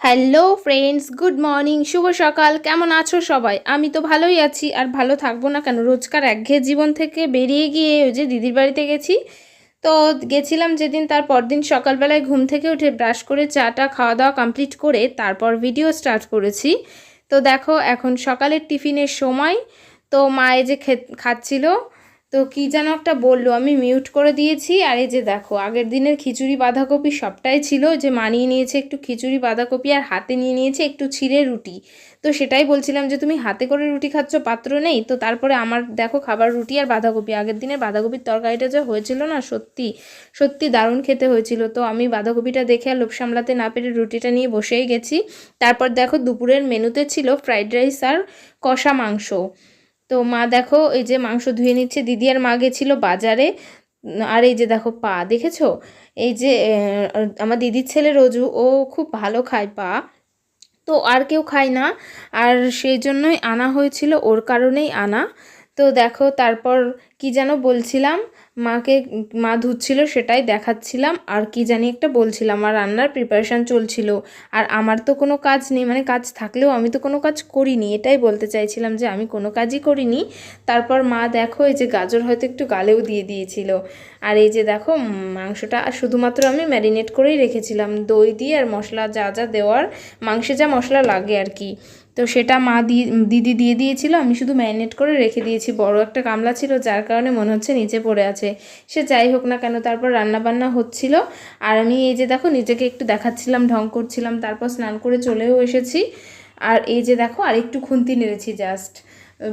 Hello friends, good morning, শুভ সকাল। কেমন আছো সবাই? আমি তো ভালোই আছি, আর ভালো থাকবো না কেন? রোজকার একঘেয়ে জীবন থেকে বেরিয়ে গিয়ে ওই যে দিদির বাড়িতে গেছি। তো গেছিলাম যেদিন, তার পরদিন সকালবেলায় ঘুম থেকে উঠে ব্রাশ করে চাটা খাওয়া দাওয়া কমপ্লিট করে তারপর ভিডিও স্টার্ট করেছি। তো দেখো এখন সকালের টিফিনের সময়। তো মা এই যে খাচ্ছিল, তো কি যেন একটা বললো, আমি মিউট করে দিয়েছি। আর এই যে দেখো আগের দিনের খিচুড়ি বাঁধাকপি সবটাই ছিল, যে মানিয়ে নিয়েছে একটু খিচুড়ি বাঁধাকপি, আর হাতে নিয়ে নিয়েছে একটু ছিঁড়ে রুটি। তো সেটাই বলছিলাম যে তুমি হাতে করে রুটি খাচ্ছ, পাত্র নেই তো। তারপরে আমার দেখো খাবার রুটি আর বাঁধাকপি। আগের দিনের বাঁধাকপির তরকারিটা যা হয়েছিল না, সত্যি সত্যি দারুণ খেতে হয়েছিল। তো আমি বাঁধাকপিটা দেখে আর লোভ সামলাতে না পেরে রুটিটা নিয়ে বসেই গেছি। তারপর দেখো দুপুরের মেনুতে ছিল ফ্রাইড রাইস আর কষা মাংস। তো মা দেখো এই যে মাংস ধুয়ে নিচ্ছে, দিদি আর মা গেছিলো বাজারে। আর এই যে দেখো পা দেখেছো, এই যে আমার দিদির ছেলে রোজু, ও খুব ভালো খায় পা, তো আর কেউ খায় না, আর সেই জন্যই আনা হয়েছিল, ওর কারণেই আনা। তো দেখো তারপর কি যেন বলছিলাম, মাকে মা ধুচ্ছিল সেটাই দেখাচ্ছিলাম, আর কি জানি একটা বলছিলাম, আর রান্নার প্রিপারেশান চলছিল। আর আমার তো কোনো কাজ নেই, মানে কাজ থাকলেও আমি তো কোনো কাজ করিনি, এটাই বলতে চাইছিলাম যে আমি কোনো কাজই করিনি। তারপর মা দেখো এই যে গাজর হয়তো একটু গালেও দিয়ে দিয়েছিল। আর এই যে দেখো মাংসটা শুধুমাত্র আমি ম্যারিনেট করেই রেখেছিলাম, দই দিয়ে আর মশলা যা যা দেওয়ার, মাংসে যা মশলা লাগে আর কি। তো সেটা দিদি দিয়ে দিয়েছিল, আমি শুধু ম্যারিনেট করে রেখে দিয়েছি। বড় একটা গামলা ছিল, যার কারণে মনে হচ্ছে নিচে পড়ে আছে। সে যাই হোক না কেন, তারপর রান্নাবান্না হচ্ছিল, আর আমি এই যে দেখো নিজেকে একটু দেখাচ্ছিলাম, ঢং করছিলাম। তারপর স্নান করে চলেও এসেছি। আর এই যে দেখো আর একটু খুন্তি নেড়েছি, জাস্ট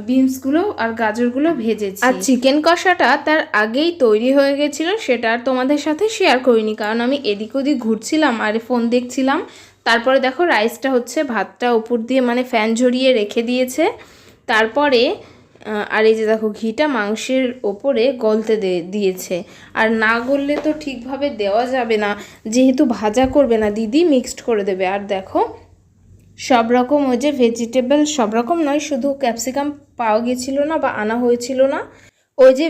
বিনসগুলো আর গাজরগুলো ভেজেছি। আর চিকেন কষাটা তার আগেই তৈরি হয়ে গেছিলো, সেটা আর তোমাদের সাথে শেয়ার করিনি, কারণ আমি এদিক ওদিক ঘুরছিলাম আর ফোন দেখছিলাম। তারপরে দেখো রাইসটা হচ্ছে, ভাতটা উপর দিয়ে মানে ফ্যান ঝরিয়ে রেখে দিয়েছে। তারপরে আর এই যে দেখো ঘিটা মাংসের ওপরে গলতে দিয়েছে। আর না গললে তো ঠিকভাবে দেওয়া যাবে না, যেহেতু ভাজা করবে না দিদি, মিক্সড করে দেবে। আর দেখো সব রকম ওই যে ভেজিটেবল, সব রকম নয়, শুধু ক্যাপসিকাম পাওয়া গেছিলো না বা আনা হয়েছিল না, ওই যে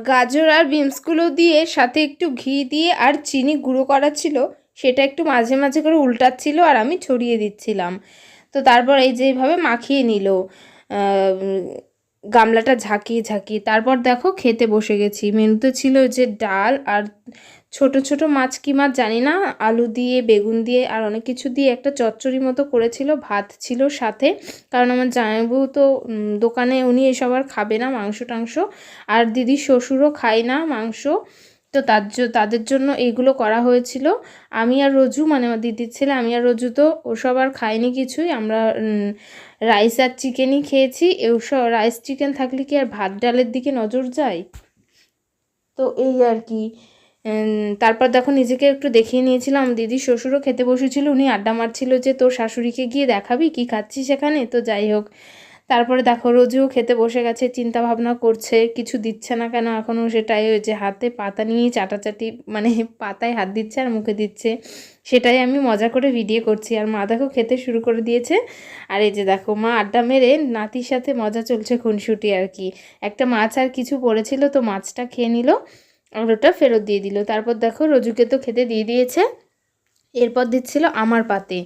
গাজর আর বিনসগুলো দিয়ে সাথে একটু ঘি দিয়ে আর চিনি গুঁড়ো করা ছিল, সেটা একটু মাঝে মাঝে করে উল্টাচ্ছিল আর আমি ছড়িয়ে দিচ্ছিলাম। তো তারপর এই যে এইভাবে মাখিয়ে নিল গামলাটা ঝাঁকিয়ে ঝাঁকিয়ে। তারপর দেখো খেতে বসে গেছি। মেনুতে ছিল যে ডাল আর ছোট ছোট মাছ, কি মাছ জানি না, আলু দিয়ে বেগুন দিয়ে আর অনেক কিছু দিয়ে একটা চচ্চড়ি মতো করেছিল, ভাত ছিল সাথে। কারণ আমার জামাইবাবু তো দোকানে, উনি এসব আর খাবে না মাংস টাংস, আর দিদির শ্বশুরও খায় না মাংস। তো তাদের জন্য এইগুলো করা হয়েছিল। আমি আর রোজু, মানে আমার দিদির ছেলে, আমি আর রোজু তো ওসব আর খাইনি কিছুই, আমরা রাইস আর চিকেনই খেয়েছি। ওসব রাইস চিকেন থাকলে কি আর ভাত ডালের দিকে নজর যায়? তো এই আর কি। তারপর দেখো নিজেকে একটু দেখিয়ে নিয়েছিলাম, দিদির শ্বশুরও খেতে বসেছিল, উনি আড্ডা মারছিল যে তোর শাশুড়িকে গিয়ে দেখাবি কি খাচ্ছিস সেখানে। তো যাই হোক, তারপরে দেখো রোজুও খেতে বসে গেছে, চিন্তা ভাবনা করছে কিছু দিচ্ছে না কেন এখনও, সেটাই ওই যে হাতে পাতা নিয়ে চাটাচাটি, মানে পাতায় হাত দিচ্ছে আর মুখে দিচ্ছে, সেটাই আমি মজা করে ভিডিও করছি। আর মা দেখো খেতে শুরু করে দিয়েছে। আর এই যে দেখো মা আড্ডা মেরে নাতির সাথে মজা চলছে, খুনসুটি আর কি। একটা মাছ আর কিছু পড়েছিল, তো মাছটা খেয়ে নিল আর ওটা ফেরত দিয়ে দিল। তারপর দেখো রোজুকে তো খেতে দিয়ে দিয়েছে, এরপর দিচ্ছিল আমার পাতে।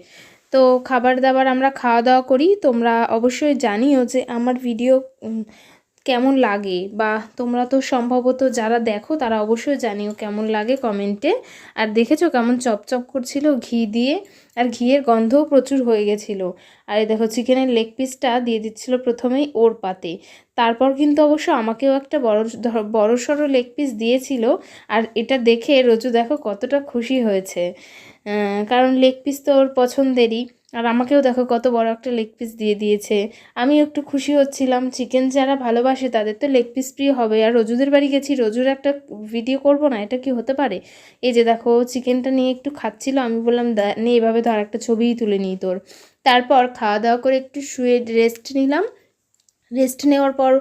তো খাবার দাবার আমরা খাওয়া দাওয়া করি। তোমরা অবশ্যই জানিও যে আমার ভিডিও কেমন লাগে, বা তোমরা তো সম্ভবত যারা দেখো তারা অবশ্যই জানিও কেমন লাগে কমেন্টে। আর দেখেছো কেমন চপচপ করছিল ঘি দিয়ে, আর ঘিয়ের গন্ধও প্রচুর হয়ে গেছিলো। আর এই দেখো চিকেনের লেগ পিসটা দিয়ে দিচ্ছিল প্রথমেই ওর পাতে, তারপর কিন্তু অবশ্য আমাকেও একটা বড় সড়ো লেগ পিস দিয়েছিল। আর এটা দেখে রোজু দেখো কতটা খুশি হয়েছে, কারণ লেগ পিস তো ওর পছন্দেরই। আর আমাকেও দেখো কত বড় একটা লেগ পিস দিয়ে দিয়েছে, আমি একটু খুশি হচ্ছিলাম। চিকেন যারা ভালোবাসে তাদের তো লেগ পিস প্রিয় হবে। আর রোজুদের বাড়ি গেছি, রোজুর একটা ভিডিও করব না, এটা কি হতে পারে? এই যে দেখো চিকেনটা নিয়ে একটু খাচ্ছিল, আমি বললাম নে এভাবে ধর একটা ছবিই তুলে নিই তোর। তারপর খাওয়া দাওয়া করে একটু শুয়ে রেস্ট নিলাম। রেস্ট নেওয়ার পর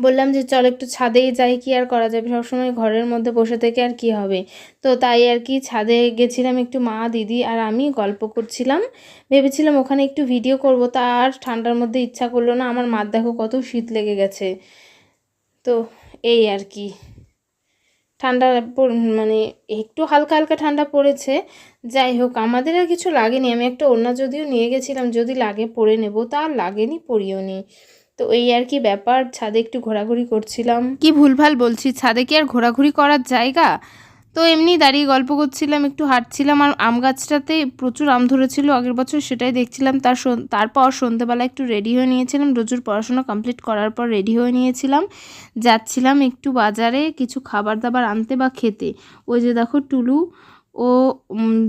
বললাম যে চল একটু ছাদেই যাই, কি আর করা যাবে, সবসময় ঘরের মধ্যে বসে থেকে আর কি হবে। তো তাই আর কি ছাদে গেছিলাম, একটু মা দিদি আর আমি গল্প করছিলাম। ভেবেছিলাম ওখানে একটু ভিডিও করব, তা আর ঠান্ডার মধ্যে ইচ্ছা করলো না। আমার মার দেখো কত শীত লেগে গেছে। তো এই আর কি, ঠান্ডা মানে একটু হালকা হালকা ঠান্ডা পড়েছে, যাই হোক, আমাদের আর কিছু লাগেনি। আমি একটা ওড়না যদিও নিয়ে গেছিলাম, যদি লাগে পরে নেব, তা আর লাগেনি, পরিও নি। তো এই আর কি ব্যাপার, ছাদে একটু ঘোরাঘুরি করছিলাম। কি ভুলভাল বলছি, ছাদে কি আর ঘোরাঘুরি করার জায়গা? তো এমনি দাঁড়িয়ে গল্প করছিলাম, একটু হাঁটছিলাম, আর আম গাছটাতে প্রচুর আম ধরেছিল আগের বছর, সেটাই দেখছিলাম। তারপর সন্ধ্যেবেলা একটু রেডি হয়ে নিয়েছিলাম, রোজুর পড়াশোনা কমপ্লিট করার পর রেডি হয়ে নিয়েছিলাম, যাচ্ছিলাম একটু বাজারে কিছু খাবার দাবার আনতে বা খেতে। ওই যে দেখো টুলু, ও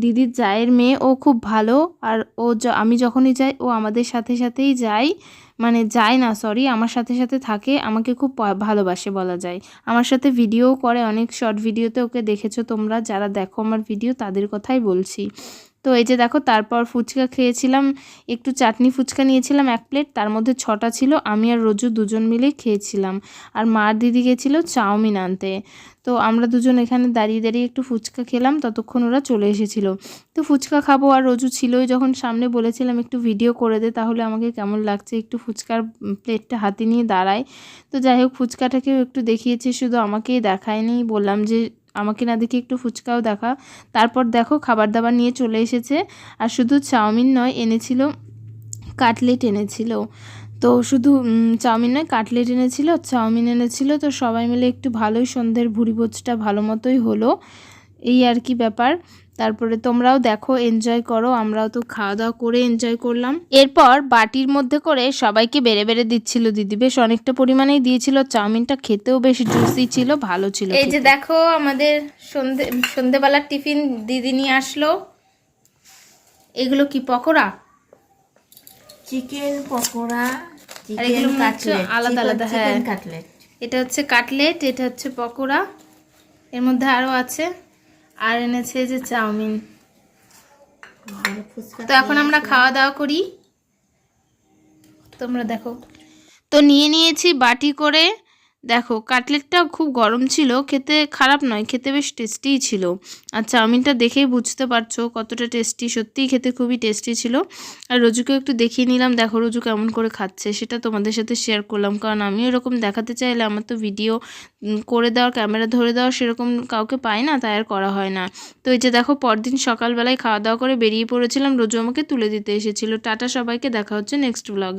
দিদির জায়ের মেয়ে, ও খুব ভালো। আর আমি যখনই যাই ও আমাদের সাথে সাথেই যায়, মানে যায় না, সরি, আমার সাথে সাথে থাকে, আমাকে খুব ভালোবাসে বলা যায়। আমার সাথে ভিডিও করে, অনেক শর্ট ভিডিওতে ওকে দেখেছো তোমরা, যারা দেখো আমার ভিডিও তাদের কথাই বলছি। তো এই যে দেখো, তারপর ফুচকা খেয়েছিলাম, একটু চাটনি ফুচকা নিয়েছিলাম 1 প্লেট, তার মধ্যে 6টা ছিল, আমি আর রোজু দুজন মিলে খেয়েছিলাম। আর মার দিদি গেছিলো চাউমিন আনতে। তো আমরা দুজন এখানে দাঁড়িয়ে দাঁড়িয়ে একটু ফুচকা খেলাম, ততক্ষণ ওরা চলে এসেছিলো। তো ফুচকা খাবো, আর রোজু ছিলই যখন সামনে, বলেছিলাম একটু ভিডিও করে দে, তাহলে আমাকে কেমন লাগছে, একটু ফুচকার প্লেটটা হাতে নিয়ে দাঁড়ায়। তো যাই হোক, ফুচকাটাকেও একটু দেখিয়েছে, শুধু আমাকেই দেখায়নি, বললাম যে আমাকে না দেখে একটু ফুচকাও দেখা। তারপর দেখো খাবার দাবার নিয়ে চলে এসেছে, আর শুধু চাউমিন নয়, এনেছিল কাটলেট এনেছিল। তো শুধু চাউমিন নয়, কাটলেট এনেছিল, চাউমিন এনেছিল। তো সবাই মিলে একটু ভালোই সন্ধ্যের ভুরিভোজটা ভালো মতোই হলো, এই আর কি ব্যাপার। তারপরে তোমরাও দেখো, এনজয় করো, আমরাও তো খাওয়া দাওয়া করে এনজয় করলাম। এরপর বাটির মধ্যে করে সবাইকে বেড়ে বেড়ে দিচ্ছিল দিদি, বেশ অনেকটা পরিমাণেই দিয়েছিল। চাউমিনটা খেতেও বেশ জুসি ছিল, ভালো ছিল। এই যে দেখো, আমাদের সন্ধেবেলার টিফিন দিদি নিয়ে আসলো। এগুলো কি পকোড়া? চিকেন পকোড়া, আর এগুলো হচ্ছে আলাদা আলাদা। হ্যাঁ, কাটলেট। এটা হচ্ছে কাটলেট, এটা হচ্ছে পকোড়া, এর মধ্যে আরও আছে। আর এনেছে যে চাউমিন। তো এখন আমরা খাওয়া দাওয়া করি, তোমরা দেখো। তো নিয়ে নিয়েছি বাটি করে। দেখো, কাটলেটটা খুব গরম ছিল, খেতে খারাপ নয়, খেতে বেশ টেস্টিই ছিল। আর চাউমিনটা দেখেই বুঝতে পারছো কতটা টেস্টি, সত্যিই খেতে খুবই টেস্টি ছিল। আর রোজুকেও একটু দেখিয়ে নিলাম, দেখো রোজু কেমন করে খাচ্ছে, সেটা তোমাদের সাথে শেয়ার করলাম, কারণ আমিও এরকম দেখাতে চাইলে আমার তো ভিডিও করে দেওয়ার, ক্যামেরা ধরে দেওয়ার সেরকম কাউকে পাই না, তাই আর করা হয় না। তো এই যে দেখো, পরদিন সকালবেলায় খাওয়া দাওয়া করে বেরিয়ে পড়েছিলাম, রোজু আমাকে তুলে দিতে এসেছিলো। টাটা সবাইকে, দেখা হচ্ছে নেক্সট ব্লগে।